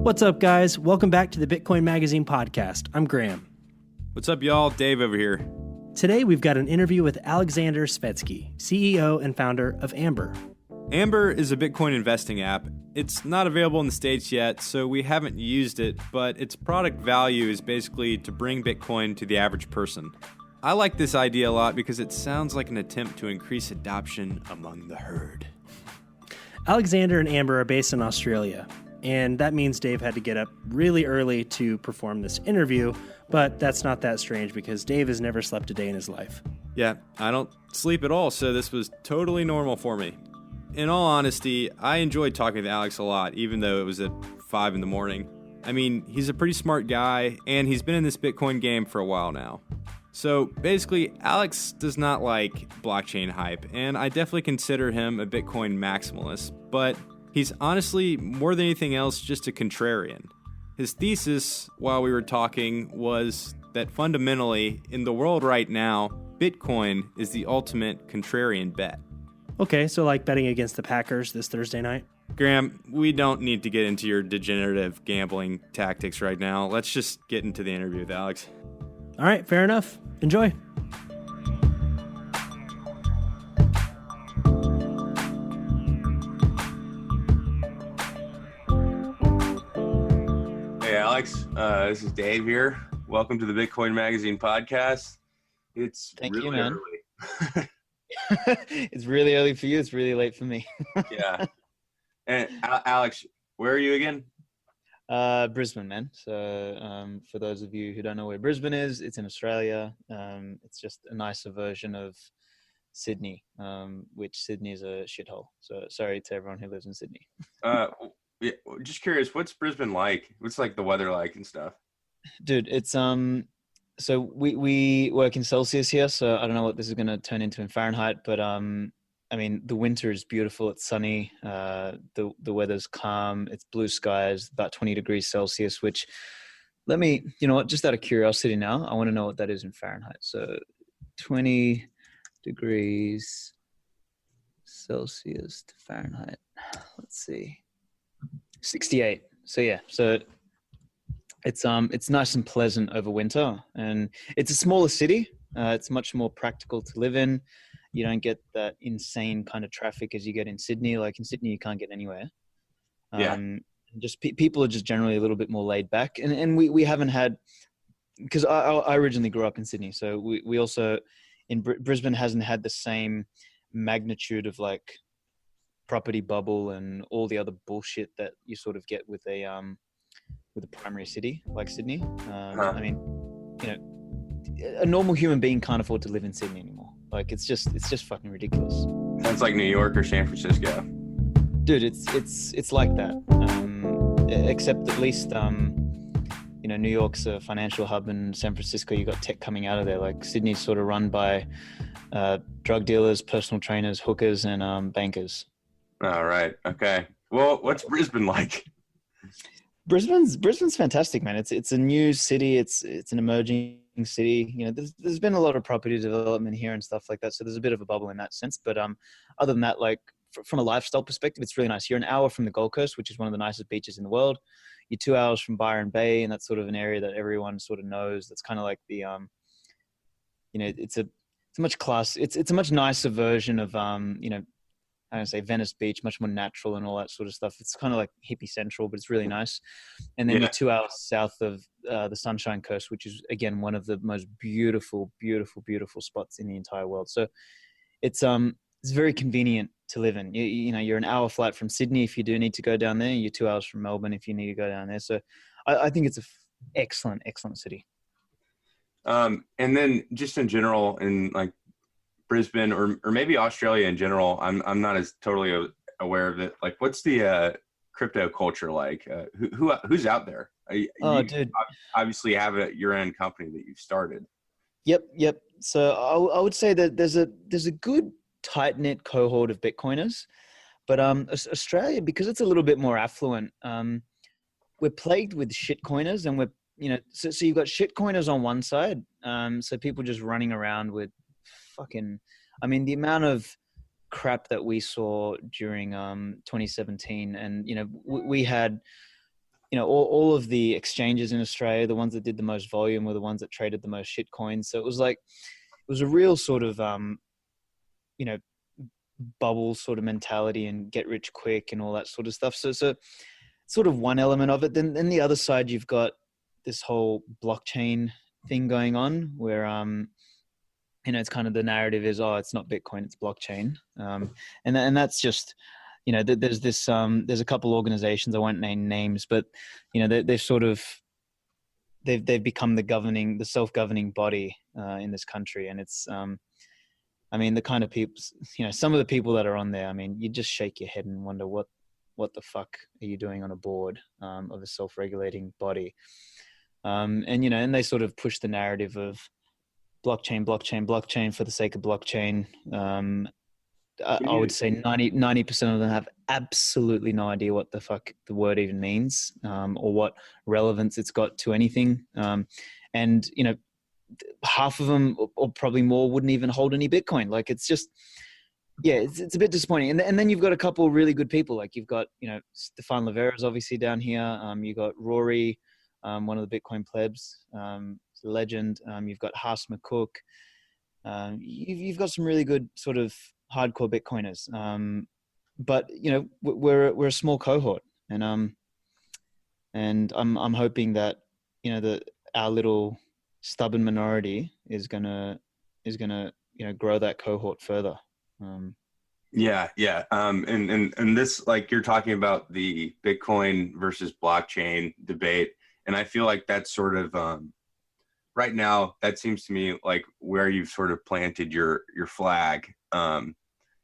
What's up, guys? Welcome back to the Bitcoin Magazine podcast. I'm Graham. What's up, y'all? Dave over here. Today, we've got an interview with Aleksandar Svetski, CEO and founder of Amber. Amber is a Bitcoin investing app. It's not available in the States yet, so we haven't used it, but its product value is basically to bring Bitcoin to the average person. I like this idea a lot because it sounds like an attempt to increase adoption among the herd. Aleksandar and Amber are based in Australia, and that means Dave had to get up really early to perform this interview, but that's not that strange because Dave has never slept a day in his life. Yeah, I don't sleep at all, so this was totally normal for me. In all honesty, I enjoyed talking to Alex a lot, even though it was at 5 in the morning. I mean, he's a pretty smart guy, and he's been in this Bitcoin game for a while now. So basically, Alex does not like blockchain hype, and I definitely consider him a Bitcoin maximalist, but he's honestly, more than anything else, just a contrarian. His thesis, while we were talking, was that fundamentally, in the world right now, Bitcoin is the ultimate contrarian bet. Okay, so like betting against the Packers this Thursday night? Graham, we don't need to get into your degenerative gambling tactics right now. Let's just get into the interview with Alex. All right, fair enough. Enjoy. Hey, Alex. This is Dave here. Welcome to the Bitcoin Magazine podcast. It's Thank really you, man. early. It's really early for you. It's really late for me. Yeah. And Alex, where are you again? Brisbane, man. So for those of you who don't know where Brisbane is, it's in Australia. It's just a nicer version of Sydney, which Sydney is a shithole. So sorry to everyone who lives in Sydney. Yeah, just curious, what's Brisbane like? What's like the weather like and stuff? Dude, it's so we work in Celsius here, so I don't know what this is going to turn into in Fahrenheit, but I mean, the winter is beautiful. It's sunny. The weather's calm. It's blue skies, about 20 degrees Celsius, which you know what, just out of curiosity now, I want to know what that is in Fahrenheit. So 20 degrees Celsius to Fahrenheit. Let's see. 68. So yeah, so it's nice and pleasant over winter, and it's a smaller city. It's much more practical to live in. You don't get that insane kind of traffic as you get in Sydney. Like in Sydney, you can't get anywhere. Yeah. Just people are just generally a little bit more laid back, and we haven't had, because I originally grew up in Sydney, so we also in Brisbane hasn't had the same magnitude of like property bubble and all the other bullshit that you sort of get with a primary city like Sydney. I mean, you know, a normal human being can't afford to live in Sydney anymore. Like it's just fucking ridiculous. Sounds like New York or San Francisco. Dude, it's like that. Except at least you know, New York's a financial hub, and San Francisco, you got tech coming out of there. Like Sydney's sort of run by drug dealers, personal trainers, hookers, and bankers. All right. Okay. Well, what's Brisbane like? Brisbane's fantastic, man. It's a new city. It's an emerging city. You know, there's been a lot of property development here and stuff like that. So there's a bit of a bubble in that sense. But other than that, like from a lifestyle perspective, it's really nice. You're an hour from the Gold Coast, which is one of the nicest beaches in the world. You're 2 hours from Byron Bay, and that's sort of an area that everyone sort of knows. That's kind of like the you know, it's a much nicer version of you know, I don't say Venice Beach, much more natural and all that sort of stuff. It's kind of like hippie central, but it's really nice. And then you're 2 hours south of the Sunshine Coast, which is again one of the most beautiful spots in the entire world. So it's very convenient to live in. You know, you're an hour flight from Sydney if you do need to go down there. You're 2 hours from Melbourne if you need to go down there. So I think it's an excellent city. And then just in general, in like Brisbane or maybe Australia in general, I'm not as totally aware of it. Like, what's the crypto culture like? Who's out there? Dude, obviously have your own company that you've started. Yep. So I would say that there's a good tight knit cohort of Bitcoiners, but Australia, because it's a little bit more affluent, we're plagued with shitcoiners, and so you've got shitcoiners on one side, so people just running around with fucking, I mean, the amount of crap that we saw during 2017, and we had all of the exchanges in Australia, the ones that did the most volume were the ones that traded the most shit coins. So it was a real sort of, bubble sort of mentality and get rich quick and all that sort of stuff. So sort of one element of it. Then the other side, you've got this whole blockchain thing going on where, it's kind of the narrative is, oh, it's not Bitcoin, it's blockchain. And that's just, there's this, there's a couple organizations, I won't name names, but, they've become the self-governing body in this country. And it's, the kind of people, some of the people that are on there, you just shake your head and wonder what the fuck are you doing on a board of a self-regulating body? And they sort of push the narrative of blockchain for the sake of blockchain. I would say 90% of them have absolutely no idea what the fuck the word even means, or what relevance it's got to anything. And half of them, or probably more, wouldn't even hold any Bitcoin. Like, it's just, it's a bit disappointing. And then you've got a couple of really good people. Like, you've got, Stefan Livera's obviously down here. You've got Rory, one of the Bitcoin plebs, legend. You've got Haas McCook. You've got some really good sort of hardcore Bitcoiners. But we're a small cohort, and I'm hoping that our little stubborn minority is gonna grow that cohort further. And this, like, you're talking about the Bitcoin versus blockchain debate, and I feel like that's sort of right now, that seems to me like where you've sort of planted your flag,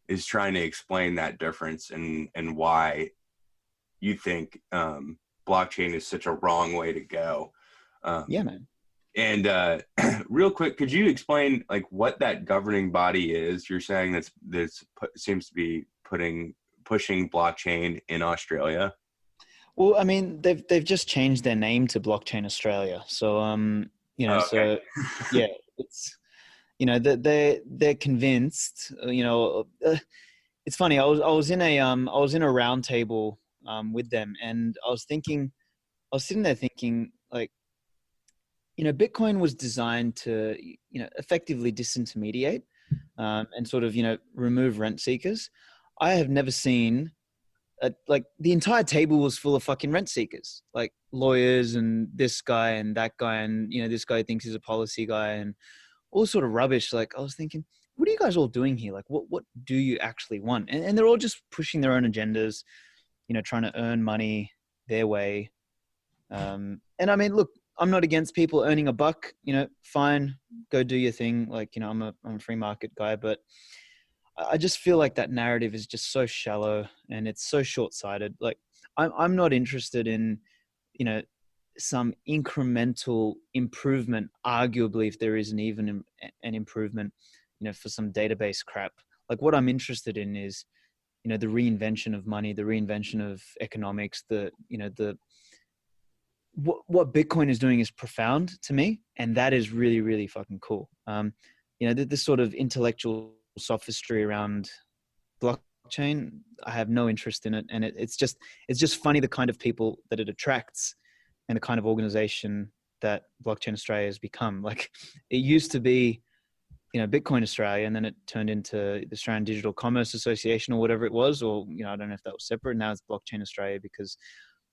is trying to explain that difference and why you think blockchain is such a wrong way to go. Man. And real quick, could you explain like what that governing body is? You're saying that's seems to be pushing blockchain in Australia. Well, they've just changed their name to Blockchain Australia. So Okay. so yeah, it's they're convinced. It's funny. I was in a round table with them, and I was sitting there thinking, like, Bitcoin was designed to, effectively disintermediate and sort of, remove rent seekers. I have never seen, like, the entire table was full of fucking rent seekers, like lawyers and this guy and that guy. And, this guy thinks he's a policy guy and all sort of rubbish. Like, I was thinking, what are you guys all doing here? Like, what do you actually want? And they're all just pushing their own agendas, trying to earn money their way. And look, I'm not against people earning a buck, fine, go do your thing. Like, I'm a free market guy, but I just feel like that narrative is just so shallow and it's so short-sighted. Like, I'm not interested in, some incremental improvement, arguably, if there isn't even an improvement, for some database crap. Like, what I'm interested in is, the reinvention of money, the reinvention of economics, what Bitcoin is doing is profound to me. And that is really, really fucking cool. This sort of intellectual sophistry around blockchain, I have no interest in it. And it's just funny, the kind of people that it attracts and the kind of organization that Blockchain Australia has become. Like, it used to be, Bitcoin Australia, and then it turned into the Australian Digital Commerce Association or whatever it was, or, I don't know if that was separate. Now it's Blockchain Australia because,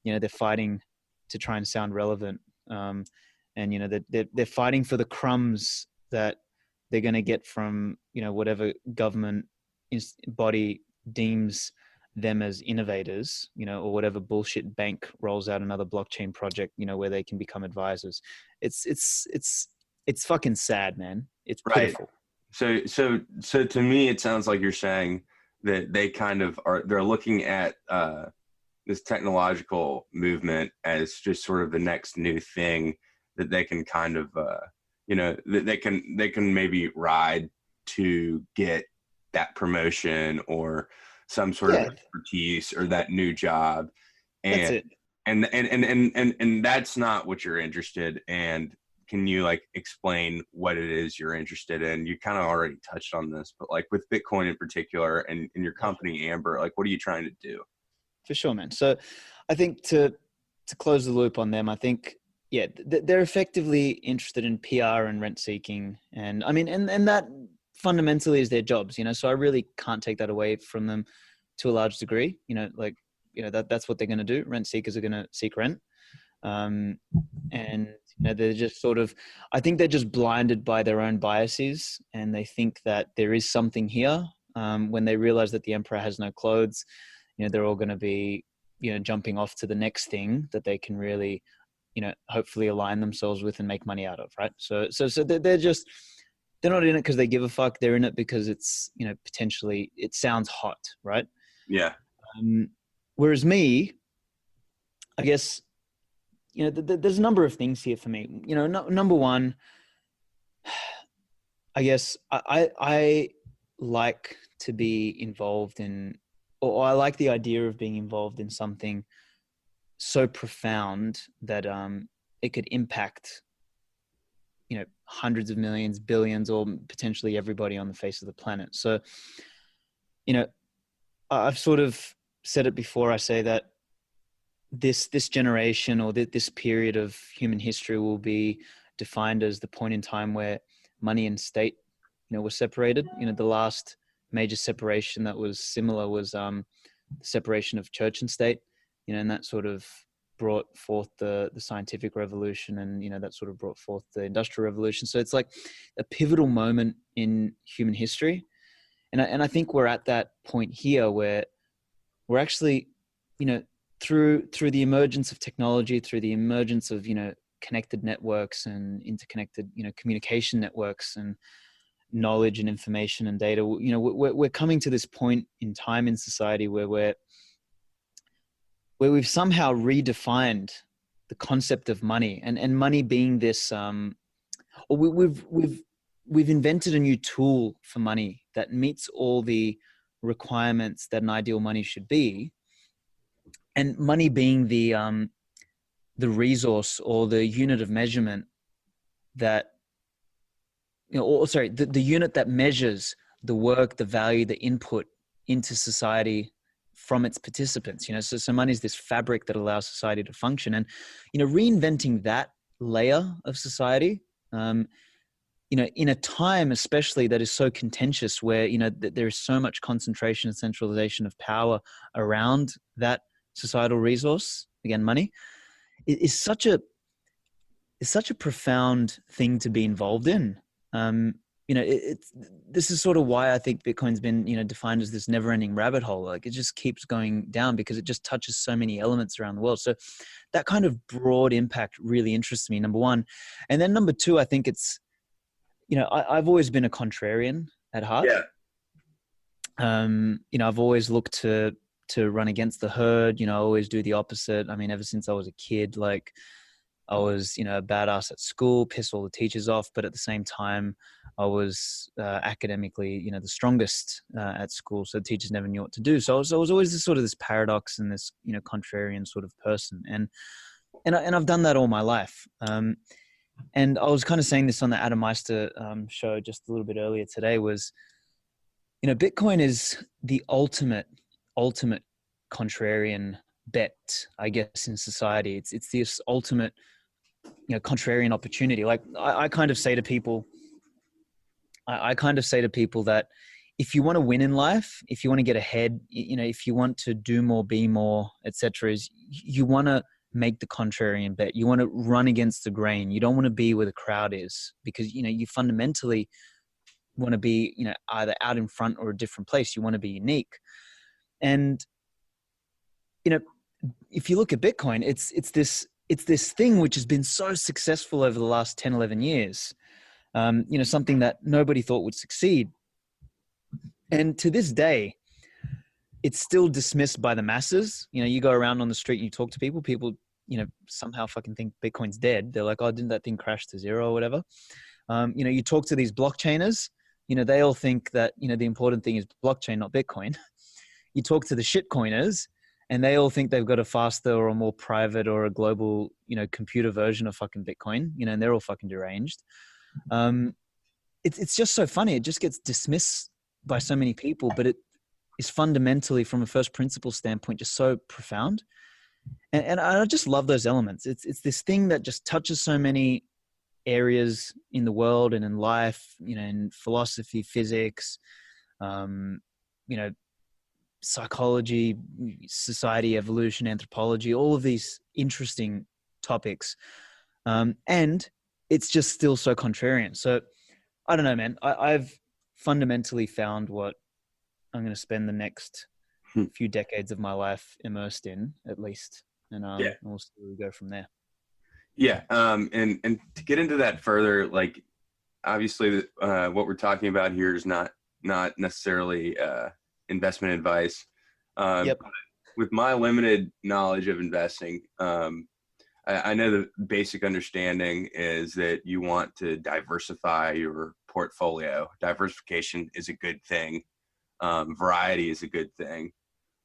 they're fighting to try and sound relevant. And, they're fighting for the crumbs that they're going to get from, whatever government body deems them as innovators, or whatever bullshit bank rolls out another blockchain project, where they can become advisors. It's fucking sad, man. It's pitiful. Right. So to me, it sounds like you're saying that they kind of they're looking at this technological movement as just sort of the next new thing that they can kind of, that they can maybe ride to get that promotion or some sort of expertise or that new job. And that's it. And that's not what you're interested in. And can you like explain what it is you're interested in? You kind of already touched on this, but like with Bitcoin in particular and your company, Amber, like what are you trying to do? For sure, man. So I think to to close the loop on them, I think, yeah, they're effectively interested in PR and rent seeking. And I mean, and that fundamentally is their jobs, you know, so I really can't take that away from them to a large degree, you know, like, you know, that's what they're going to do. Rent seekers are going to seek rent. And, you know, they're just sort of, I think they're just blinded by their own biases, and they think that there is something here. When they realize that the emperor has no clothes, you know, they're all going to be, you know, jumping off to the next thing that they can really, you know, hopefully align themselves with and make money out of. Right. So they're just, they're not in it because they give a fuck. They're in it because it's, you know, potentially it sounds hot. Right. Yeah. Whereas me, I guess, you know, there's a number of things here for me. You know, number one, I guess I like to be involved in, or I like the idea of being involved in something so profound that it could impact, you know, hundreds of millions, billions, or potentially everybody on the face of the planet. So, you know, I've sort of said it before. I say that this generation, or this period of human history, will be defined as the point in time where money and state, you know, were separated. You know, the last major separation that was similar was the separation of church and state, you know, and that sort of brought forth the scientific revolution, and, you know, that sort of brought forth the industrial revolution. So it's like a pivotal moment in human history. And I think we're at that point here where we're actually, you know, through the emergence of technology, through the emergence of, you know, connected networks and interconnected, you know, communication networks and knowledge and information and data, you know, we're coming to this point in time in society where we've somehow redefined the concept of money, and money being this, or we've invented a new tool for money that meets all the requirements that an ideal money should be. And money being the resource or the unit of measurement that, you know, or sorry, the unit that measures the work, the value, the input into society from its participants. You know, so money is this fabric that allows society to function. And, you know, reinventing that layer of society, you know, in a time especially that is so contentious, where, you know, there is so much concentration and centralization of power around that societal resource, again, money, is such a profound thing to be involved in. You know, this is sort of why I think Bitcoin's been, you know, defined as this never-ending rabbit hole. Like, it just keeps going down because it just touches so many elements around the world. So that kind of broad impact really interests me, number one. And then number two, I think it's, you know, I've always been a contrarian at heart. Yeah. You know, I've always looked to run against the herd. You know, I always do the opposite. I mean, ever since I was a kid, like, I was, you know, a badass at school, piss all the teachers off, but at the same time, I was academically, you know, the strongest at school, so the teachers never knew what to do. So I was always this sort of this paradox and this, you know, contrarian sort of person, and I've done that all my life. And I was kind of saying this on the Adam Meister show just a little bit earlier today. Was, you know, Bitcoin is the ultimate contrarian bet, I guess, in society. It's this ultimate, you know, contrarian opportunity. Like, I kind of say to people, that if you want to win in life, if you want to get ahead, you know, if you want to do more, be more, etc., is you want to make the contrarian bet. You want to run against the grain. You don't want to be where the crowd is, because, you know, you fundamentally want to be, you know, either out in front or a different place. You want to be unique. And, you know, if you look at Bitcoin, it's this thing which has been so successful over the last 10, 11 years. You know, something that nobody thought would succeed. And to this day, it's still dismissed by the masses. You know, you go around on the street and you talk to people, you know, somehow fucking think Bitcoin's dead. They're like, oh, didn't that thing crash to zero or whatever? You know, you talk to these blockchainers, you know, they all think that, you know, the important thing is blockchain, not Bitcoin. You talk to the shitcoiners, and they all think they've got a faster or a more private or a global, you know, computer version of fucking Bitcoin, you know, and they're all fucking deranged. It's just so funny. It just gets dismissed by so many people, but it is fundamentally, from a first principle standpoint, just so profound. And I just love those elements. It's this thing that just touches so many areas in the world and in life, in philosophy, physics, psychology, society, evolution, anthropology, all of these interesting topics. And it's just still so contrarian. So I don't know, man. I've fundamentally found what I'm going to spend the next few decades of my life immersed in, at least. And we'll see where we go from there. Yeah. And to get into that further, like, obviously what we're talking about here is not necessarily investment advice. Yep. With my limited knowledge of investing, I know the basic understanding is that you want to diversify your portfolio. Diversification is a good thing. Variety is a good thing.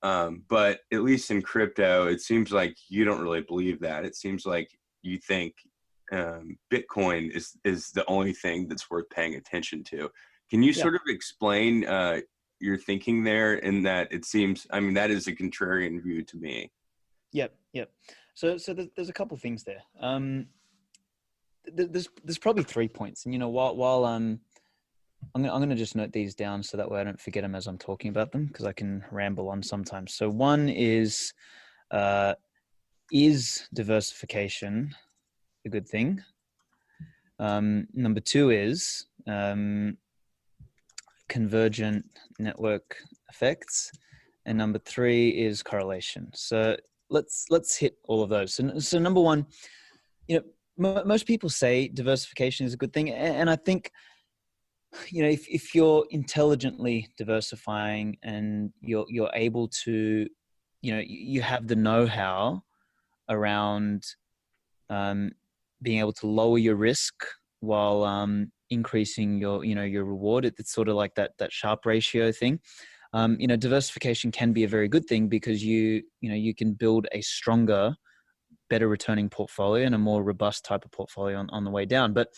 But at least in crypto, it seems like you don't really believe that. It seems like you think Bitcoin is the only thing that's worth paying attention to. Can you sort of explain your thinking there, in that it seems, I mean, that is a contrarian view to me. Yep. So there's a couple things there. There's probably 3 points, and while I'm going to just note these down so that way I don't forget them as I'm talking about them, because I can ramble on sometimes. So one is diversification a good thing? Number two is convergent network effects, and number three is correlation. So let's hit all of those. So number one, most people say diversification is a good thing, and I think if you're intelligently diversifying and you're able to, you have the know-how around being able to lower your risk while increasing your reward. It's sort of like that Sharpe ratio thing. Diversification can be a very good thing, because you can build a stronger, better returning portfolio and a more robust type of portfolio on the way down. But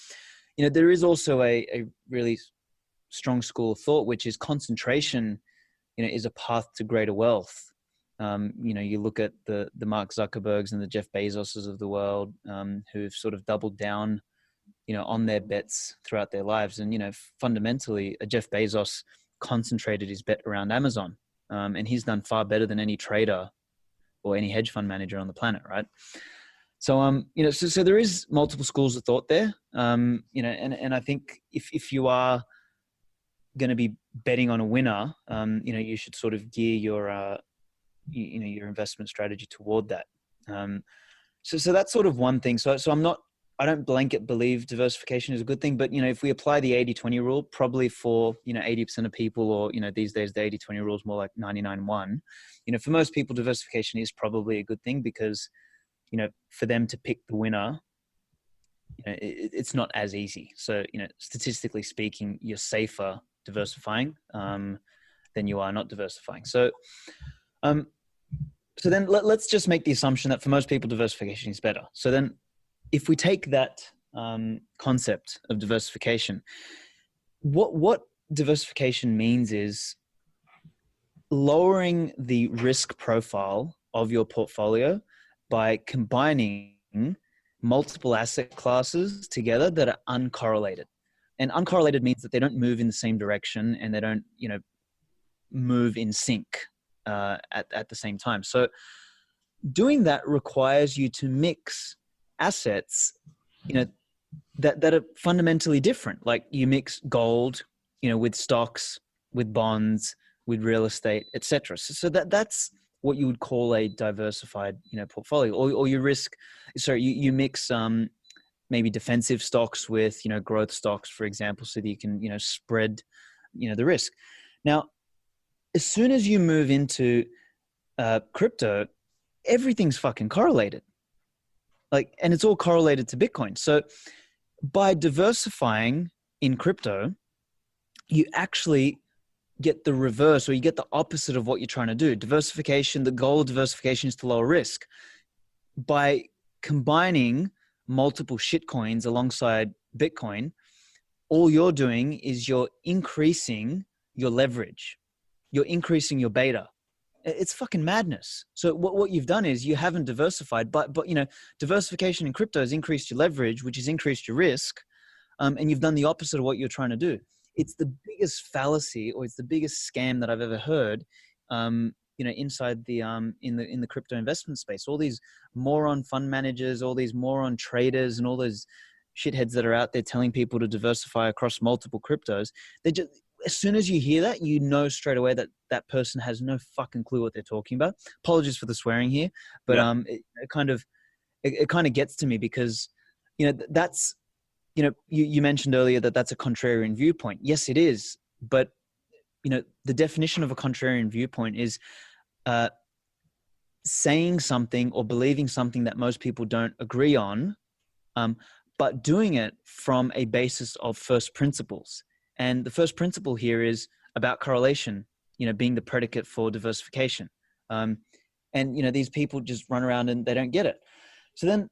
there is also a really strong school of thought, which is concentration is a path to greater wealth. You look at the Mark Zuckerbergs and the Jeff Bezoses of the world, who've sort of doubled down on their bets throughout their lives. And fundamentally, Jeff Bezos concentrated his bet around Amazon, and he's done far better than any trader or any hedge fund manager on the planet, right? So so there is multiple schools of thought there. And I think if you are going to be betting on a winner, you should sort of gear your your investment strategy toward that. So that's sort of one thing. So I don't blanket believe diversification is a good thing, but if we apply the 80-20 rule, probably for 80% of people, or these days the 80-20 rule is more like 99-1. For most people, diversification is probably a good thing, because for them to pick the winner, it's not as easy. So statistically speaking, you're safer diversifying than you are not diversifying. So then let's just make the assumption that for most people, diversification is better. So then if we take that concept of diversification, what diversification means is lowering the risk profile of your portfolio by combining multiple asset classes together that are uncorrelated. And uncorrelated means that they don't move in the same direction, and they don't, move in sync at the same time. So doing that requires you to mix assets, that are fundamentally different. Like you mix gold, with stocks, with bonds, with real estate, etc. So that's what you would call a diversified, portfolio. Or you mix maybe defensive stocks with, growth stocks, for example, so that you can, spread, the risk. Now, as soon as you move into crypto, everything's fucking correlated. And it's all correlated to Bitcoin. So by diversifying in crypto, you actually get the reverse, or you get the opposite of what you're trying to do. Diversification, the goal of diversification is to lower risk. By combining multiple shitcoins alongside Bitcoin, all you're doing is you're increasing your leverage. You're increasing your beta. It's fucking madness. So what you've done is you haven't diversified, but diversification in crypto has increased your leverage, which has increased your risk, and you've done the opposite of what you're trying to do. It's the biggest fallacy, or it's the biggest scam that I've ever heard. Inside the in the crypto investment space, all these moron fund managers, all these moron traders, and all those shitheads that are out there telling people to diversify across multiple cryptos. They just, as soon as you hear that, you know straight away that that person has no fucking clue what they're talking about. Apologies for the swearing here, but Yeah. it kind of gets to me because that's you mentioned earlier that that's a contrarian viewpoint. Yes, it is, but the definition of a contrarian viewpoint is saying something or believing something that most people don't agree on, but doing it from a basis of first principles. And the first principle here is about correlation, being the predicate for diversification. And these people just run around and they don't get it. So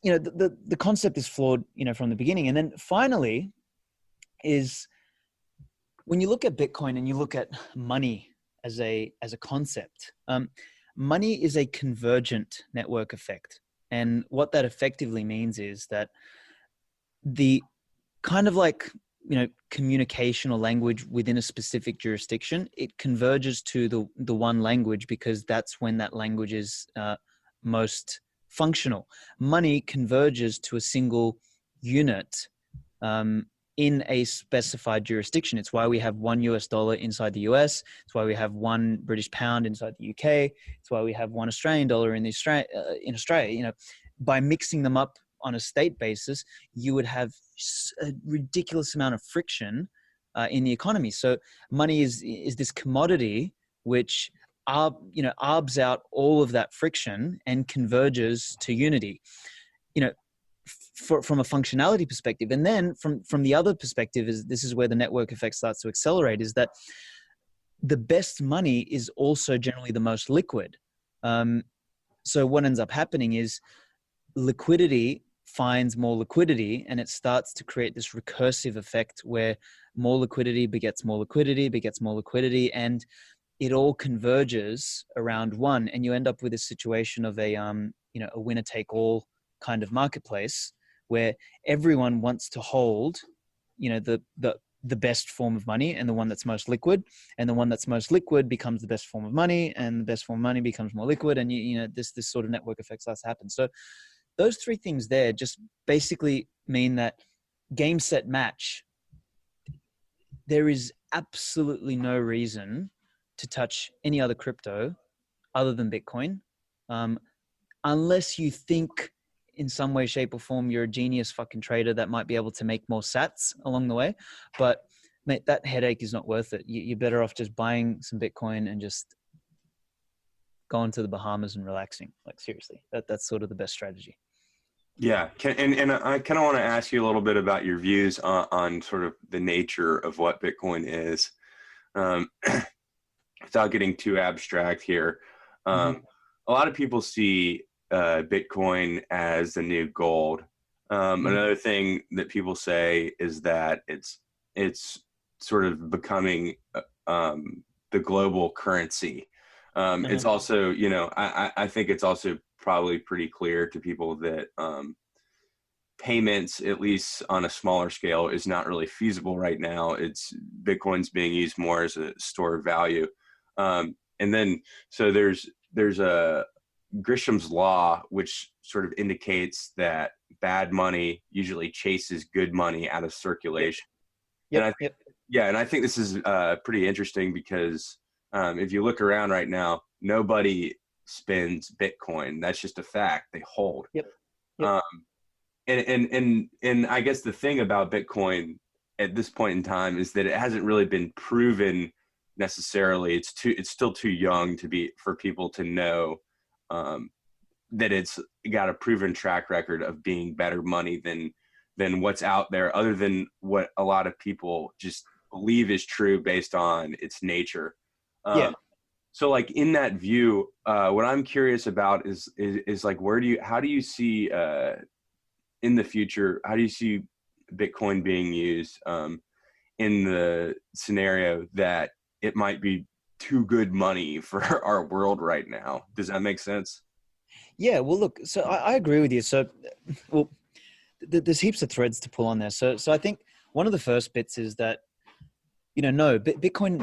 the concept is flawed, from the beginning. And then finally is when you look at Bitcoin and you look at money as a concept, money is a convergent network effect. And what that effectively means is that the kind of like, communication or language within a specific jurisdiction, it converges to the one language because that's when that language is most functional. Money converges to a single unit in a specified jurisdiction. It's why we have $1 US inside the US. It's why we have one British pound inside the UK. It's why we have one Australian dollar in Australia. By mixing them up on a state basis, you would have a ridiculous amount of friction in the economy. So money is this commodity which arbs out all of that friction and converges to unity. From a functionality perspective. And then from the other perspective, this is where the network effect starts to accelerate, is that the best money is also generally the most liquid. So what ends up happening is liquidity finds more liquidity, and it starts to create this recursive effect where more liquidity begets more liquidity, begets more liquidity, and it all converges around one. And you end up with a situation of a winner take all kind of marketplace where everyone wants to hold, the best form of money and the one that's most liquid, and the one that's most liquid becomes the best form of money, and the best form of money becomes more liquid, and this sort of network effect starts to happen. So those three things there just basically mean that game, set, match, there is absolutely no reason to touch any other crypto other than Bitcoin, unless you think in some way, shape, or form you're a genius fucking trader that might be able to make more sats along the way. But mate, that headache is not worth it. You're better off just buying some Bitcoin and just going to the Bahamas and relaxing. Like seriously, that's sort of the best strategy. Yeah. And I kind of want to ask you a little bit about your views on sort of the nature of what Bitcoin is, without getting too abstract here. A lot of people see Bitcoin as the new gold. Another thing that people say is that it's sort of becoming the global currency. It's also, I think it's also probably pretty clear to people that payments, at least on a smaller scale, is not really feasible right now. Bitcoin's being used more as a store of value. And then, so there's a Grisham's law, which sort of indicates that bad money usually chases good money out of circulation. And I think this is pretty interesting because if you look around right now, nobody spends Bitcoin. That's just a fact. They hold. And I guess the thing about Bitcoin at this point in time is that it hasn't really been proven necessarily. It's still too young for people to know that it's got a proven track record of being better money than what's out there, other than what a lot of people just believe is true based on its nature. So like in that view, what I'm curious about is like, how do you see in the future, how do you see Bitcoin being used in the scenario that it might be too good money for our world right now. Does that make sense? Yeah, well, look, so I agree with you. So, well, there's heaps of threads to pull on there. So I think one of the first bits is that, no, Bitcoin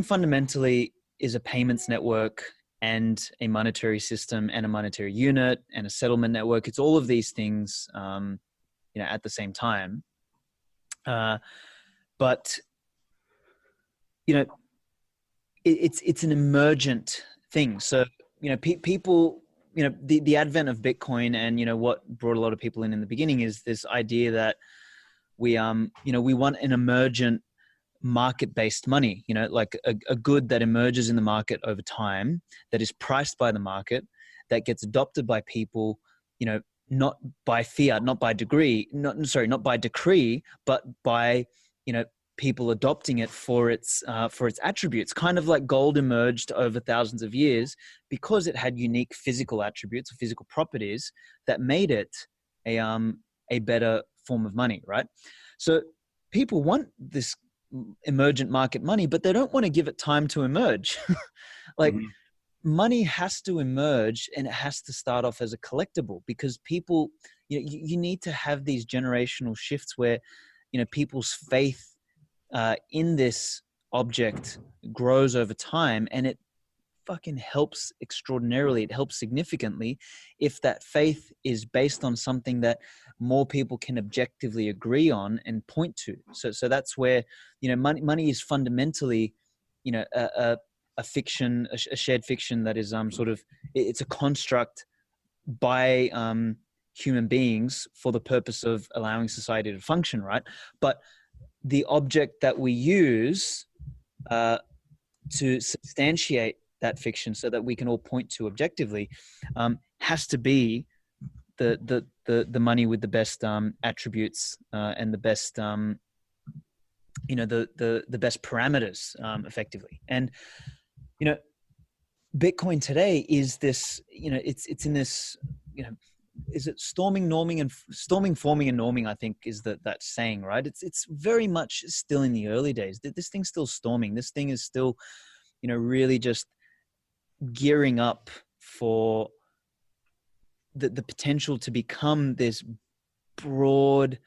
fundamentally is a payments network and a monetary system and a monetary unit and a settlement network. It's all of these things, at the same time. But, it's an emergent thing. So, people, the advent of Bitcoin and, what brought a lot of people in the beginning is this idea that we want an emergent market-based money, like a good that emerges in the market over time, that is priced by the market, that gets adopted by people, not by fiat, not by decree, but by, people adopting it for its attributes, kind of like gold emerged over thousands of years because it had unique physical attributes or physical properties that made it a better form of money, right? So people want this emergent market money, but they don't want to give it time to emerge. Like money has to emerge and it has to start off as a collectible because people, you need to have these generational shifts where, people's faith in this object grows over time, and it fucking helps extraordinarily. It helps significantly if that faith is based on something that more people can objectively agree on and point to. So that's where, money is fundamentally, a fiction, a shared fiction that is it's a construct by human beings for the purpose of allowing society to function, right? But the object that we use to substantiate that fiction so that we can all point to objectively has to be the money with the best attributes and the best the best parameters effectively. And Bitcoin today is this, it's in this, is it storming, forming and norming, I think is that saying, right? It's very much still in the early days. This thing's still storming. This thing is still, really just gearing up for the potential to become this broadly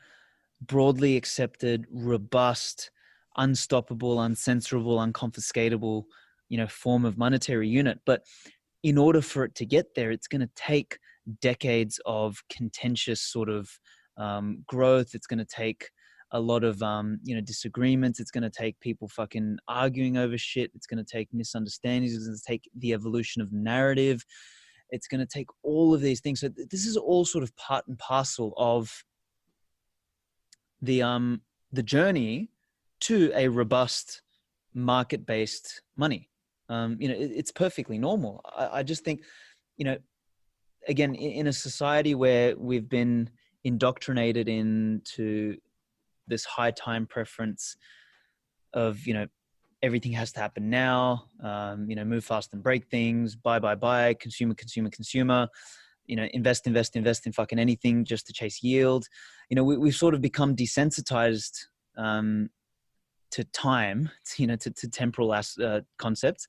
accepted, robust, unstoppable, uncensorable, unconfiscatable, form of monetary unit. But in order for it to get there, it's going to take decades of contentious sort of growth. It's going to take a lot of disagreements. It's going to take people fucking arguing over shit. It's going to take misunderstandings. It's going to take the evolution of narrative. It's going to take all of these things. So this is all sort of part and parcel of the journey to a robust market-based money. It's perfectly normal. I just think, again, in a society where we've been indoctrinated into this high time preference of, everything has to happen now, move fast and break things, buy, consumer, invest in fucking anything just to chase yield. We've sort of become desensitized to time, to temporal concepts.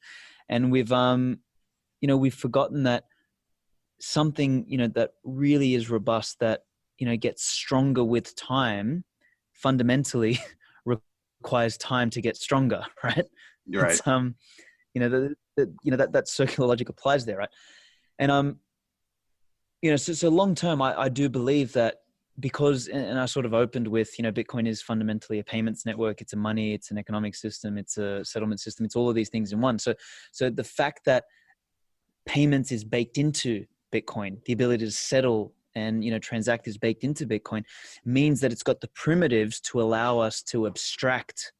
And we've forgotten that something, that really is robust, that, gets stronger with time, fundamentally requires time to get stronger, right? You're right. It's, that circular logic applies there, right? And, so long term, I do believe that because, and I sort of opened with, Bitcoin is fundamentally a payments network. It's a money, it's an economic system, it's a settlement system. It's all of these things in one. So the fact that payments is baked into Bitcoin, the ability to settle and, transact is baked into Bitcoin, means that it's got the primitives to allow us to abstract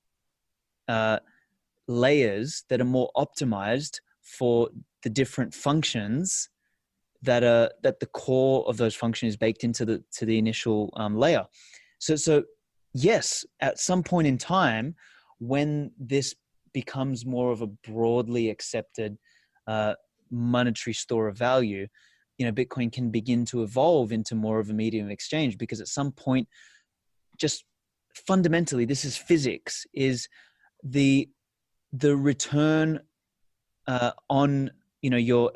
layers that are more optimized for the different functions that the core of those functions is baked into the initial layer. So yes, at some point in time, when this becomes more of a broadly accepted monetary store of value, Bitcoin can begin to evolve into more of a medium of exchange, because at some point, just fundamentally, this is physics, is the the return on your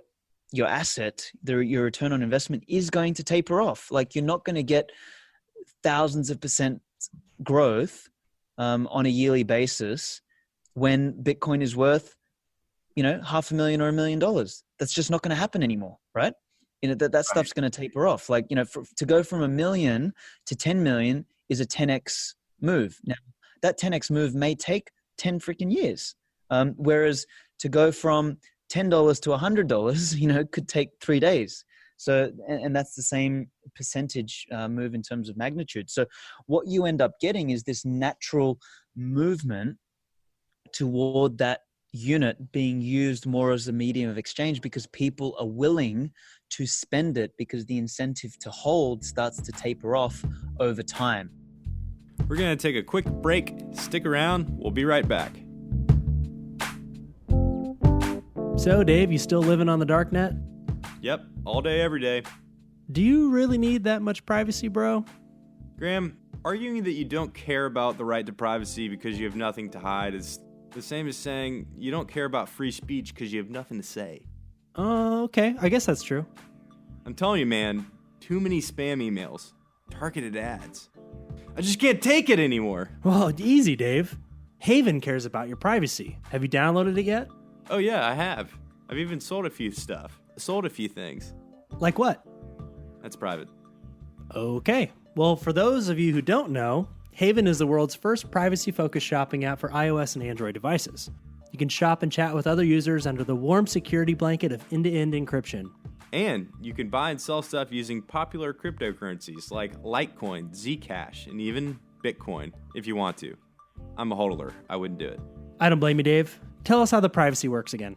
asset, your return on investment is going to taper off. Like you're not going to get thousands of percent growth on a yearly basis when Bitcoin is worth $500,000 or $1 million. That's just not going to happen anymore, right? That stuff's going to taper off. Like to go from 1 million to 10 million is a 10x move. Now that 10x move may take 10 freaking years, whereas to go from $10 to $100, could take 3 days. So, and that's the same percentage move in terms of magnitude. So what you end up getting is this natural movement toward that unit being used more as a medium of exchange because people are willing to spend it because the incentive to hold starts to taper off over time. We're going to take a quick break. Stick around. We'll be right back. So, Dave, you still living on the dark net? Yep, all day, every day. Do you really need that much privacy, bro? Graham, arguing that you don't care about the right to privacy because you have nothing to hide is the same as saying you don't care about free speech because you have nothing to say. Okay. I guess that's true. I'm telling you, man, too many spam emails, targeted ads. I just can't take it anymore. Well, easy, Dave. Haven cares about your privacy. Have you downloaded it yet? Oh yeah, I have. I've even sold a few things. Like what? That's private. Okay. Well, for those of you who don't know, Haven is the world's first privacy-focused shopping app for iOS and Android devices. You can shop and chat with other users under the warm security blanket of end-to-end encryption. And you can buy and sell stuff using popular cryptocurrencies like Litecoin, Zcash, and even Bitcoin if you want to. I'm a hodler. I wouldn't do it. I don't blame you, Dave. Tell us how the privacy works again.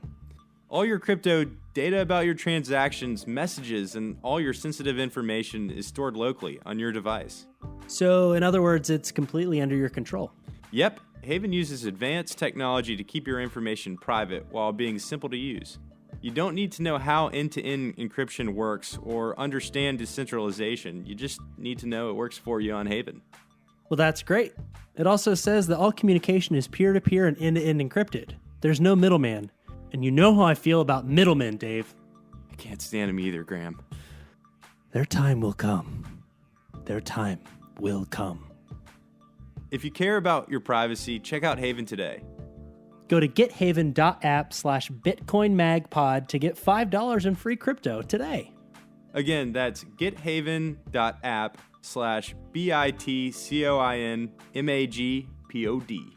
All your crypto data about your transactions, messages, and all your sensitive information is stored locally on your device. So, in other words, it's completely under your control. Yep, Haven uses advanced technology to keep your information private while being simple to use. You don't need to know how end-to-end encryption works or understand decentralization. You just need to know it works for you on Haven. Well, that's great. It also says that all communication is peer-to-peer and end-to-end encrypted. There's no middleman. And you know how I feel about middlemen, Dave. I can't stand them either, Graham. Their time will come. Their time will come. If you care about your privacy, check out Haven today. Go to gethaven.app/BitcoinMagPod to get $5 in free crypto today. Again, that's gethaven.app/BitcoinMagPod.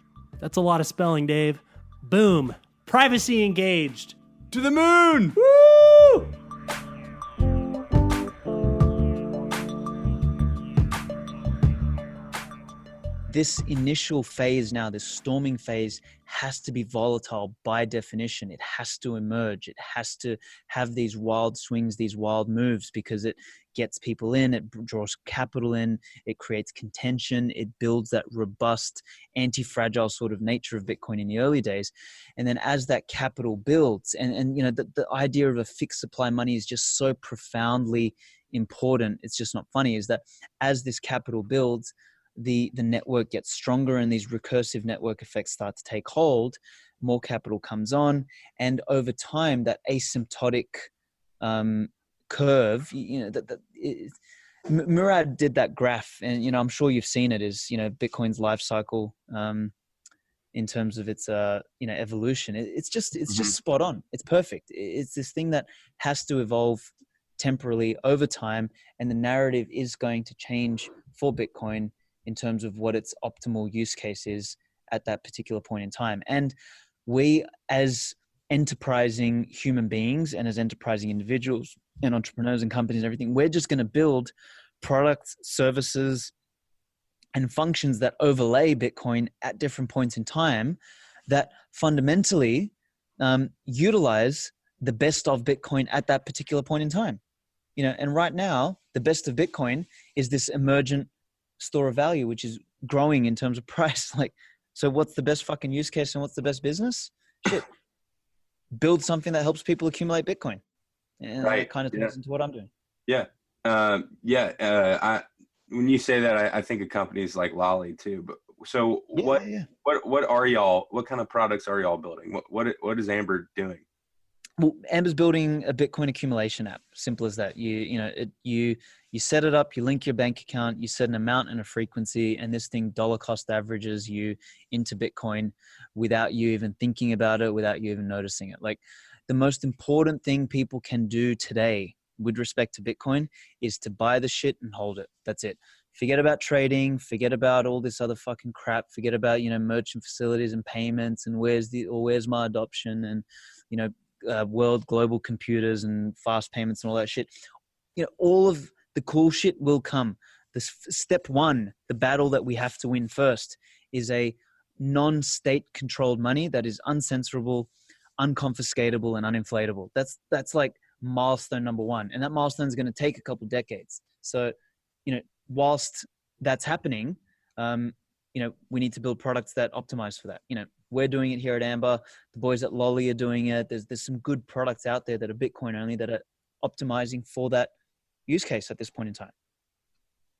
That's a lot of spelling, Dave. Boom. Privacy engaged. To the moon! Woo! This initial phase now, this storming phase, has to be volatile by definition. It has to emerge. It has to have these wild swings, these wild moves, because it gets people in, it draws capital in, it creates contention, it builds that robust, anti-fragile sort of nature of Bitcoin in the early days. And then as that capital builds, and the idea of a fixed supply money is just so profoundly important. It's just not funny, is that as this capital builds, the network gets stronger and these recursive network effects start to take hold, more capital comes on, and over time that asymptotic curve, Murad did that graph, and I'm sure you've seen it, is Bitcoin's life cycle in terms of its evolution. It's just spot on. It's perfect. It's this thing that has to evolve temporally over time, and the narrative is going to change for Bitcoin in terms of what its optimal use case is at that particular point in time. And we, as enterprising human beings and as enterprising individuals and entrepreneurs and companies and everything, we're just going to build products, services, and functions that overlay Bitcoin at different points in time that fundamentally utilize the best of Bitcoin at that particular point in time. And right now, the best of Bitcoin is this emergent store of value, which is growing in terms of price. So what's the best fucking use case and what's the best business? Shit. Build something that helps people accumulate Bitcoin. And that kind of turns into what I'm doing. Yeah. When you say that, I think of companies like Lolly too, but So Yeah. what are y'all? What kind of products are y'all building? What is Amber doing? Well, Amber's building a Bitcoin accumulation app. Simple as that. You set it up, you link your bank account, you set an amount and a frequency, and this thing dollar cost averages you into Bitcoin without you even thinking about it, without you even noticing it. Like, the most important thing people can do today with respect to Bitcoin is to buy the shit and hold it. That's it. Forget about trading, forget about all this other fucking crap, forget about, merchant facilities and payments and where's my adoption and, world global computers and fast payments and all that shit. All of the cool shit will come. Step one, the battle that we have to win first, is a non-state controlled money that is uncensorable, unconfiscatable, and uninflatable. That's like milestone number one. And that milestone is going to take a couple decades. So, whilst that's happening, we need to build products that optimize for that. We're doing it here at Amber. The boys at Lolly are doing it. There's some good products out there that are Bitcoin only that are optimizing for that use case at this point in time.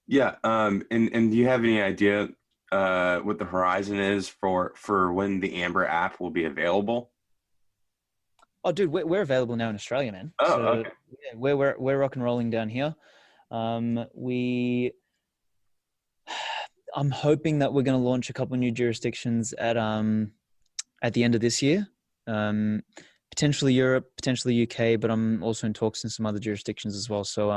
Yeah. And do you have any idea what the horizon is for when the Amber app will be available? Oh, dude, we're available now in Australia, man. Oh, okay. Yeah, we're rock and rolling down here. I'm hoping that we're going to launch a couple of new jurisdictions at the end of this year. Potentially Europe, potentially UK, but I'm also in talks in some other jurisdictions as well. So,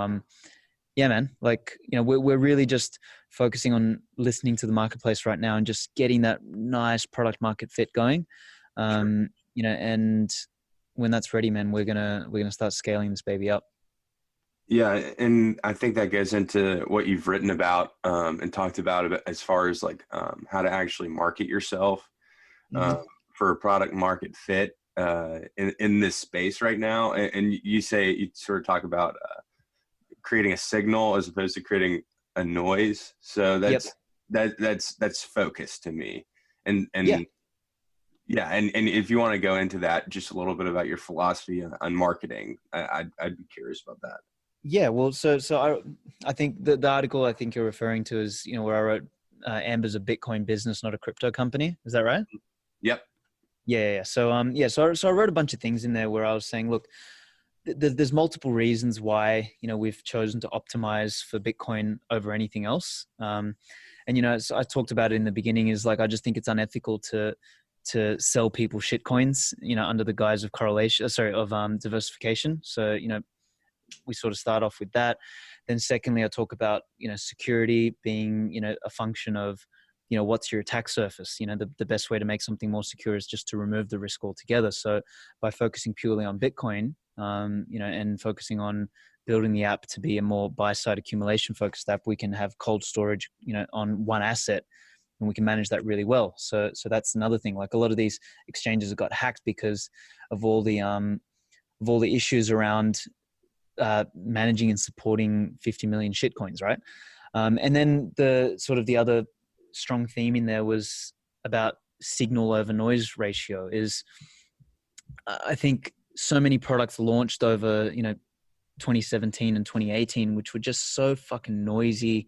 yeah, man, we're really just focusing on listening to the marketplace right now and just getting that nice product market fit going. Sure. And when that's ready, man, we're gonna start scaling this baby up. Yeah, and I think that goes into what you've written about and talked about as far as how to actually market yourself for a product market fit in this space right now. And you sort of talk about creating a signal as opposed to creating a noise. So that's focus to me. And yeah, and if you want to go into that just a little bit about your philosophy on marketing, I'd be curious about that. Yeah, well, so I think the article I think you're referring to is, where I wrote Amber's a Bitcoin business, not a crypto company. Is that right? Yep. Yeah. So I wrote a bunch of things in there where I was saying, look, there's multiple reasons why, we've chosen to optimize for Bitcoin over anything else. And, as I talked about it in the beginning, is I just think it's unethical to sell people shit coins, under the guise of diversification. So, we sort of start off with that. Then secondly, I talk about, security being, a function of, what's your attack surface? The best way to make something more secure is just to remove the risk altogether. So by focusing purely on Bitcoin, and focusing on building the app to be a more buy-side accumulation focused app, we can have cold storage, on one asset, and we can manage that really well. So that's another thing. A lot of these exchanges have got hacked because of all the issues around managing and supporting 50 million shitcoins, right? And then the other strong theme in there was about signal over noise ratio. Is I think so many products launched over 2017 and 2018, which were just so fucking noisy.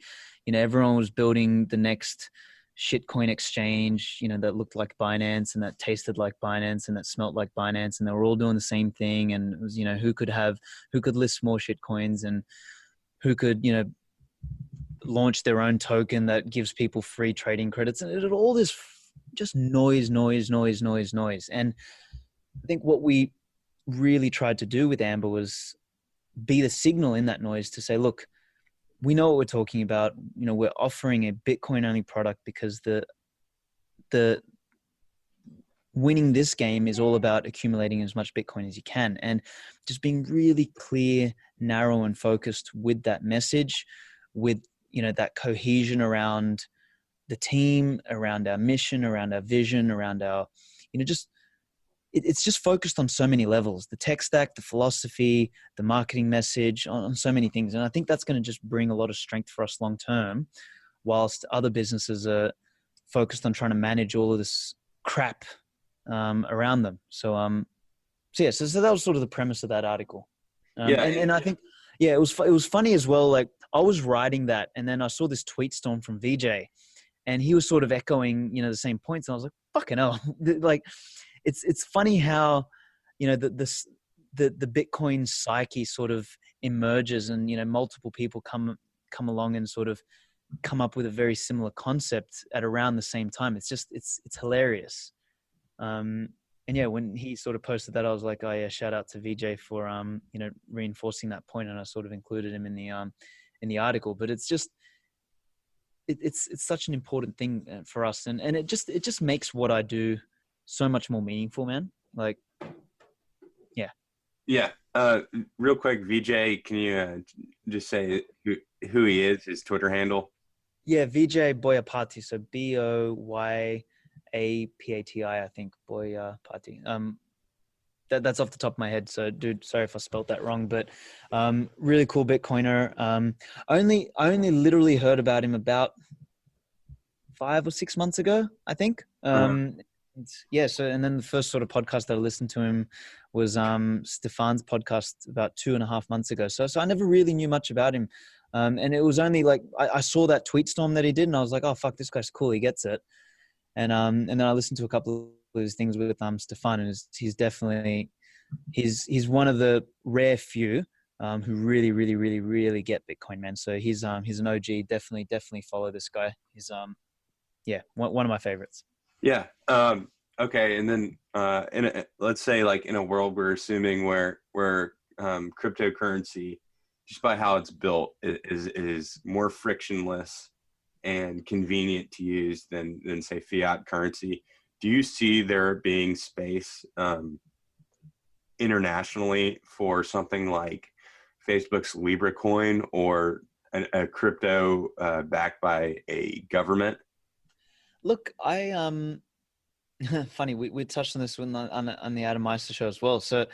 Everyone was building the next shitcoin exchange, that looked like Binance and that tasted like Binance and that smelt like Binance, and they were all doing the same thing. And it was, who could list more shitcoins and who could, launch their own token that gives people free trading credits, and it had all this just noise. And I think what we really tried to do with Amber was be the signal in that noise to say, look, we know what we're talking about. We're offering a Bitcoin only product because the winning this game is all about accumulating as much Bitcoin as you can, and just being really clear, narrow, and focused with that message, with that cohesion around the team, around our mission, around our vision, around our it's just focused on so many levels: the tech stack, the philosophy, the marketing message, on so many things. And I think that's going to just bring a lot of strength for us long term, whilst other businesses are focused on trying to manage all of this crap around them. So that was sort of the premise of that article. And I think, it was funny as well. I was writing that, and then I saw this tweet storm from VJ, and he was sort of echoing, the same points. And I was like, fucking hell. Like, it's funny how, the Bitcoin psyche sort of emerges, and, multiple people come along and sort of come up with a very similar concept at around the same time. It's just, it's hilarious. And yeah, when he sort of posted that, I was like, oh yeah, shout out to VJ for, reinforcing that point. And I sort of included him in the article, but it's just, it's such an important thing for us. And it just makes what I do so much more meaningful, man. Like, yeah. Yeah. Real quick, VJ, can you just say who he is, his Twitter handle? Yeah, VJ Boyapati. So Boyapati, I think. Boyapati. That's off the top of my head. So, dude, sorry if I spelled that wrong. But really cool Bitcoiner. I only literally heard about him about 5 or 6 months ago, I think. Yeah. So, and then the first sort of podcast that I listened to him was Stefan's podcast about 2.5 months ago. So I never really knew much about him. And it was only like I saw that tweet storm that he did, and I was like, oh fuck, this guy's cool. He gets it. And then I listened to a couple of his things with Stefan, and he's definitely he's one of the rare few who really, really, really, really get Bitcoin, man. So he's an OG. Definitely follow this guy. He's yeah, one of my favorites. Yeah. Okay. And then let's say like in a world we're assuming where cryptocurrency, just by how it's built, is more frictionless and convenient to use than say fiat currency. Do you see there being space internationally for something like Facebook's Libra coin or a crypto backed by a government? Look, funny, we touched on this on the Adam Meister show as well. So,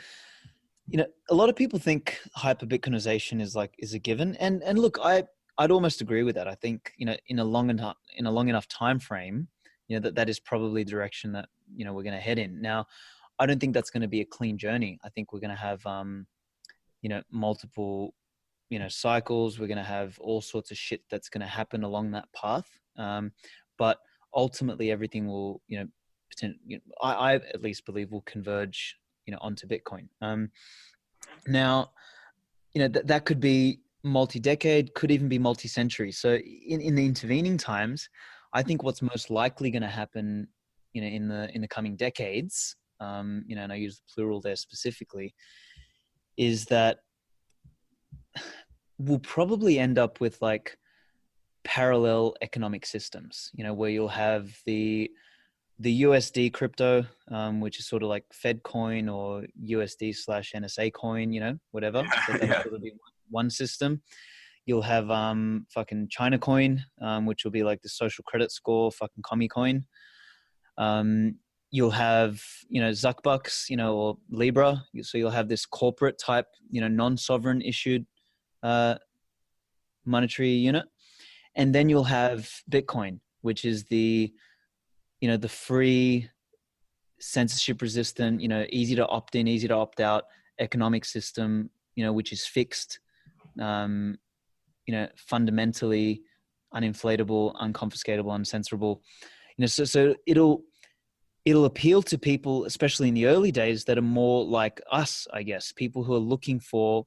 a lot of people think hyper Bitcoinization is a given, and look, I'd almost agree with that. I think in a long enough time frame, that is probably the direction that we're going to head in. Now, I don't think that's going to be a clean journey. I think we're going to have multiple cycles. We're going to have all sorts of shit that's going to happen along that path. But ultimately, everything will I at least believe will converge onto Bitcoin. Now, that could be multi-decade, could even be multi-century. So in the intervening times, I think what's most likely going to happen, in the coming decades, and I use the plural there specifically, is that we'll probably end up with like parallel economic systems, where you'll have the USD crypto, which is sort of like Fed coin or USD/NSA coin, whatever. So that'll sort of be one system. You'll have fucking China coin, which will be like the social credit score, fucking commie coin. You'll have, Zuckbucks, or Libra. So you'll have this corporate type, non-sovereign issued monetary unit. And then you'll have Bitcoin, which is the free, censorship resistant, easy to opt in, easy to opt out economic system, which is fixed, fundamentally uninflatable, unconfiscatable, uncensorable. So it'll appeal to people, especially in the early days, that are more like us, I guess, people who are looking for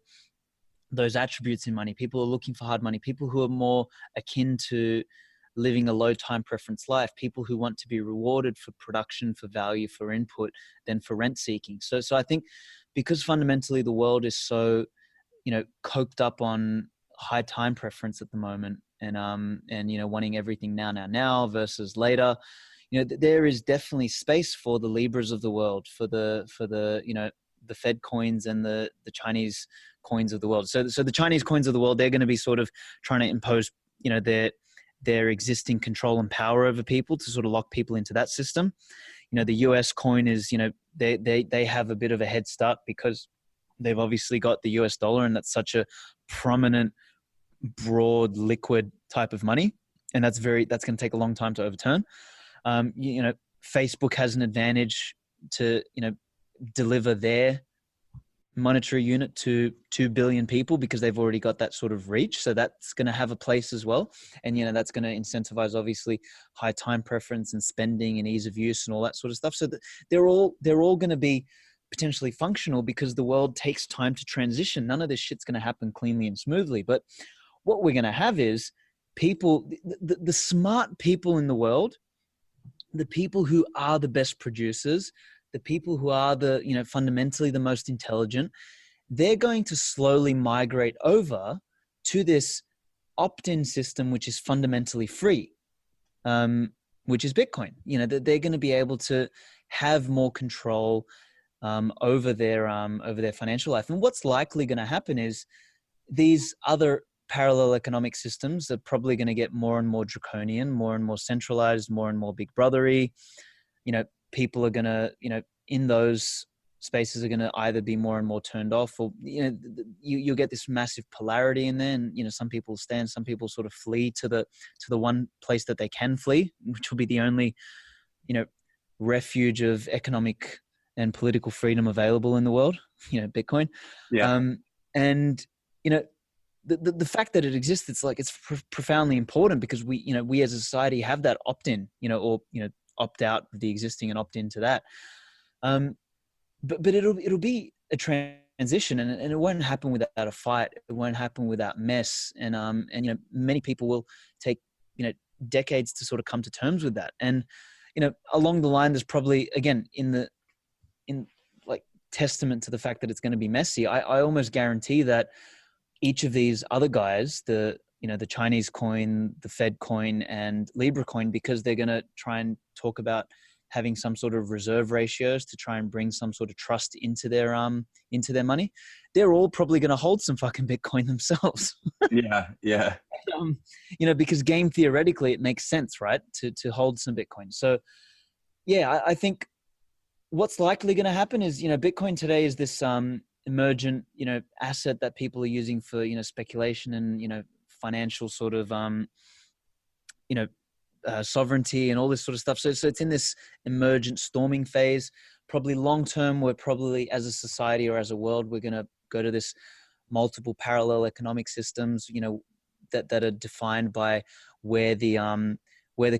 those attributes in money, people who are looking for hard money, people who are more akin to living a low time preference life, people who want to be rewarded for production, for value, for input, than for rent seeking. So I think because fundamentally the world is so, coked up on high time preference at the moment, and wanting everything now versus later, there is definitely space for the Libras of the world, for the the Fed coins and the Chinese coins of the world. So the Chinese coins of the world, they're going to be sort of trying to impose, their existing control and power over people to sort of lock people into that system. The US coin is, they have a bit of a head start because they've obviously got the US dollar, and that's such a prominent, broad, liquid type of money. And that's going to take a long time to overturn. Facebook has an advantage to, deliver their monetary unit to 2 billion people because they've already got that sort of reach. So that's going to have a place as well. And, that's going to incentivize obviously high time preference and spending and ease of use and all that sort of stuff. So that they're all going to be potentially functional because the world takes time to transition. None of this shit's going to happen cleanly and smoothly. But what we're going to have is people, the smart people in the world, the people who are the best producers, the people who are the, fundamentally the most intelligent, they're going to slowly migrate over to this opt-in system, which is fundamentally free, which is Bitcoin. They're going to be able to have more control over their financial life. And what's likely going to happen is these other parallel economic systems are probably going to get more and more draconian, more and more centralized, more and more big brothery. People are going to, in those spaces are going to either be more and more turned off, or, you'll get this massive polarity in there. And, some people stand, some people sort of flee to the one place that they can flee, which will be the only, refuge of economic and political freedom available in the world, Bitcoin. Yeah. And, the fact that it exists, it's profoundly important because we as a society have that opt-in, or opt out of the existing and opt into that. But it'll be a transition, and it won't happen without a fight. It won't happen without mess, and many people will take decades to sort of come to terms with that. And along the line, there's probably, again, in testament to the fact that it's going to be messy, I almost guarantee that each of these other guys, the Chinese coin, the Fed coin, and Libra coin, because they're going to try and talk about having some sort of reserve ratios to try and bring some sort of trust into their money, they're all probably going to hold some fucking Bitcoin themselves. Yeah. Because game theoretically it makes sense, right, to hold some Bitcoin. So yeah, I think what's likely going to happen is, Bitcoin today is this emergent, asset that people are using for, speculation and, financial sort of, sovereignty and all this sort of stuff. So it's in this emergent storming phase. Probably long term, we're probably, as a society or as a world, we're going to go to this multiple parallel economic systems, that are defined by where the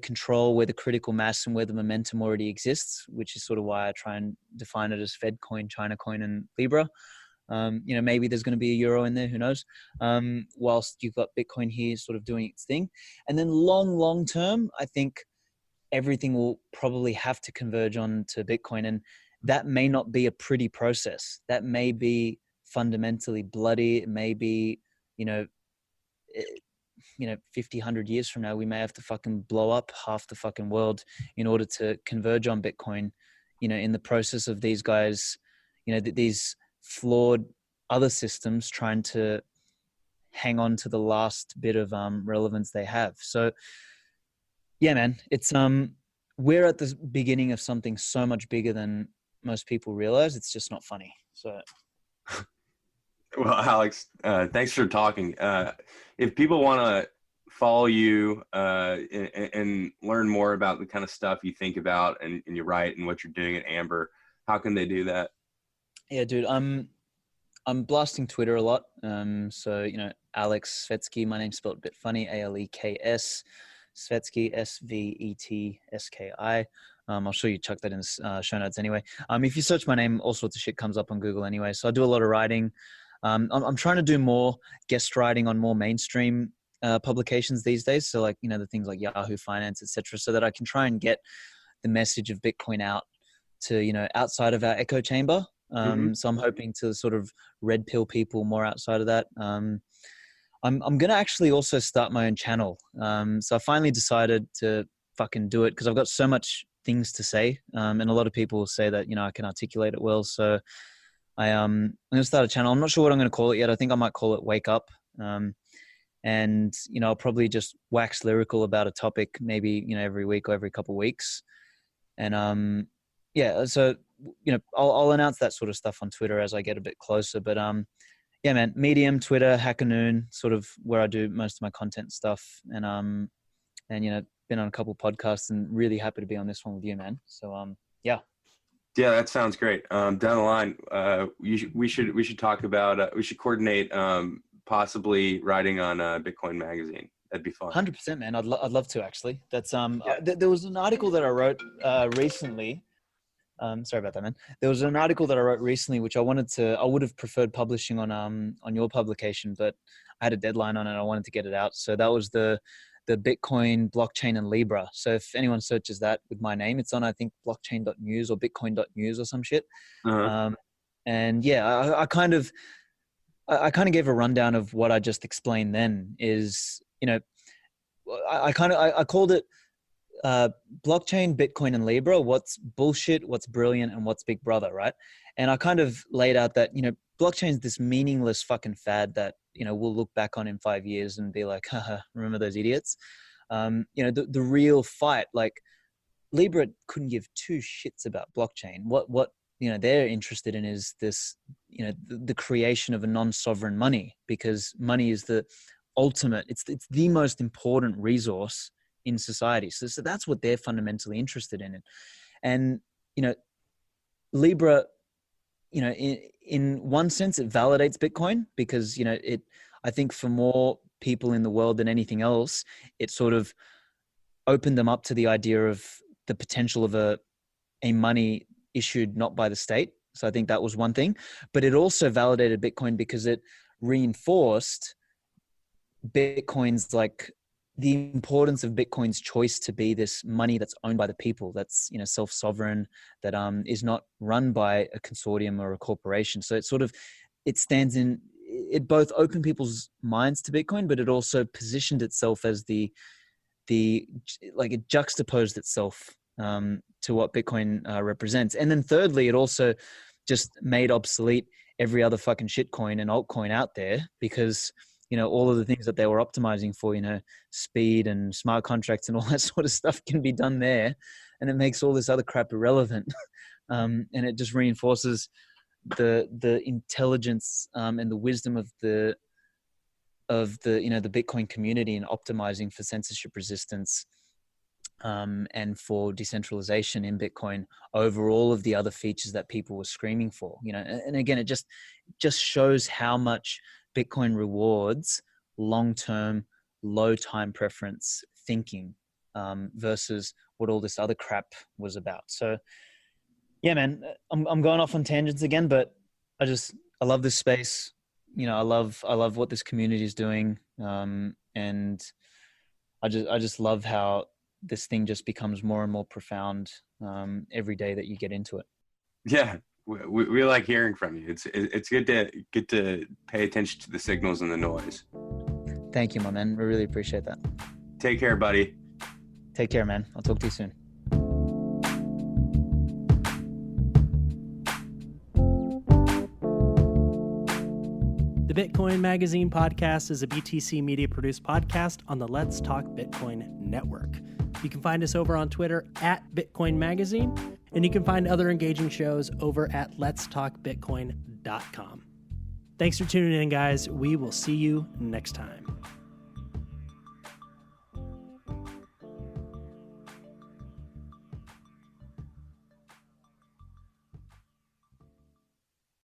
control, where the critical mass, and where the momentum already exists, which is sort of why I try and define it as Fed coin, China coin, and Libra. Maybe there's going to be a euro in there, who knows? Whilst you've got Bitcoin here sort of doing its thing. And then long term, I think everything will probably have to converge on to Bitcoin. And that may not be a pretty process. That may be fundamentally bloody. It may be, 50, 100 years from now, we may have to fucking blow up half the fucking world in order to converge on Bitcoin, in the process of these guys, these flawed other systems trying to hang on to the last bit of relevance they have. So yeah, man, it's we're at the beginning of something so much bigger than most people realize. It's just not funny. So Well, Alex, thanks for talking. If people want to follow you and learn more about the kind of stuff you think about and you write and what you're doing at Amber, how can they do that? Yeah, dude, I'm blasting Twitter a lot. So, Alex Svetski, my name's spelled a bit funny, Aleks, Svetski, Svetski. I'll show you, chuck that in the show notes anyway. If you search my name, all sorts of shit comes up on Google anyway. So I do a lot of writing. I'm trying to do more guest writing on more mainstream publications these days. So the things like Yahoo Finance, etc., so that I can try and get the message of Bitcoin out to, outside of our echo chamber. So I'm hoping to sort of red pill people more outside of that. I'm going to actually also start my own channel. So I finally decided to fucking do it because I've got so much things to say. And a lot of people say that, I can articulate it well. So I'm going to start a channel. I'm not sure what I'm going to call it yet. I think I might call it Wake Up. And, I'll probably just wax lyrical about a topic, maybe, every week or every couple of weeks. And, yeah, so, I'll announce that sort of stuff on Twitter as I get a bit closer. But, yeah, man, Medium, Twitter, Hackanoon, sort of where I do most of my content stuff. And been on a couple of podcasts and really happy to be on this one with you, man. So, yeah. Yeah, that sounds great. Down the line, we should talk about we should coordinate possibly writing on Bitcoin Magazine. That'd be fun. 100%, man. I'd love to actually. That's there was an article that I wrote recently. Sorry about that, man. There was an article that I wrote recently, which I would have preferred publishing on your publication, but I had a deadline on it. I wanted to get it out. So that was the Bitcoin, blockchain, and Libra. So if anyone searches that with my name, it's on, I think, blockchain.news or bitcoin.news or some shit. Uh-huh. And yeah, I kind of gave a rundown of what I just explained then is, I called it blockchain, Bitcoin, and Libra. What's bullshit, what's brilliant, and what's Big Brother, right? And I kind of laid out that, blockchain is this meaningless fucking fad that, we'll look back on in 5 years and be like, haha, remember those idiots? The real fight, like Libra couldn't give two shits about blockchain. What they're interested in is this, the creation of a non-sovereign money, because money is the ultimate, it's the most important resource in society. So that's what they're fundamentally interested in. And, Libra, in one sense, it validates Bitcoin because, I think for more people in the world than anything else, it sort of opened them up to the idea of the potential of a money issued not by the state. So I think that was one thing, but it also validated Bitcoin because it reinforced Bitcoin's like the importance of Bitcoin's choice to be this money that's owned by the people, that's, self-sovereign, that is not run by a consortium or a corporation. So it both opened people's minds to Bitcoin, but it also positioned itself as it juxtaposed itself to what Bitcoin represents. And then thirdly, it also just made obsolete every other fucking shitcoin and altcoin out there because, all of the things that they were optimizing for, speed and smart contracts and all that sort of stuff can be done there. And it makes all this other crap irrelevant. And it just reinforces the intelligence and the wisdom of the Bitcoin community in optimizing for censorship resistance and for decentralization in Bitcoin over all of the other features that people were screaming for. And again, it just shows how much Bitcoin rewards long-term, low time preference thinking versus what all this other crap was about. So yeah, man, I'm going off on tangents again, but I love this space. I love what this community is doing. And I just love how this thing just becomes more and more profound every day that you get into it. Yeah. We like hearing from you. It's good to pay attention to the signals and the noise. Thank you, my man. We really appreciate that. Take care, buddy. Take care, man. I'll talk to you soon. The Bitcoin Magazine podcast is a BTC Media produced podcast on the Let's Talk Bitcoin network. You can find us over on Twitter at Bitcoin Magazine, and you can find other engaging shows over at letstalkbitcoin.com. Thanks for tuning in, guys. We will see you next time.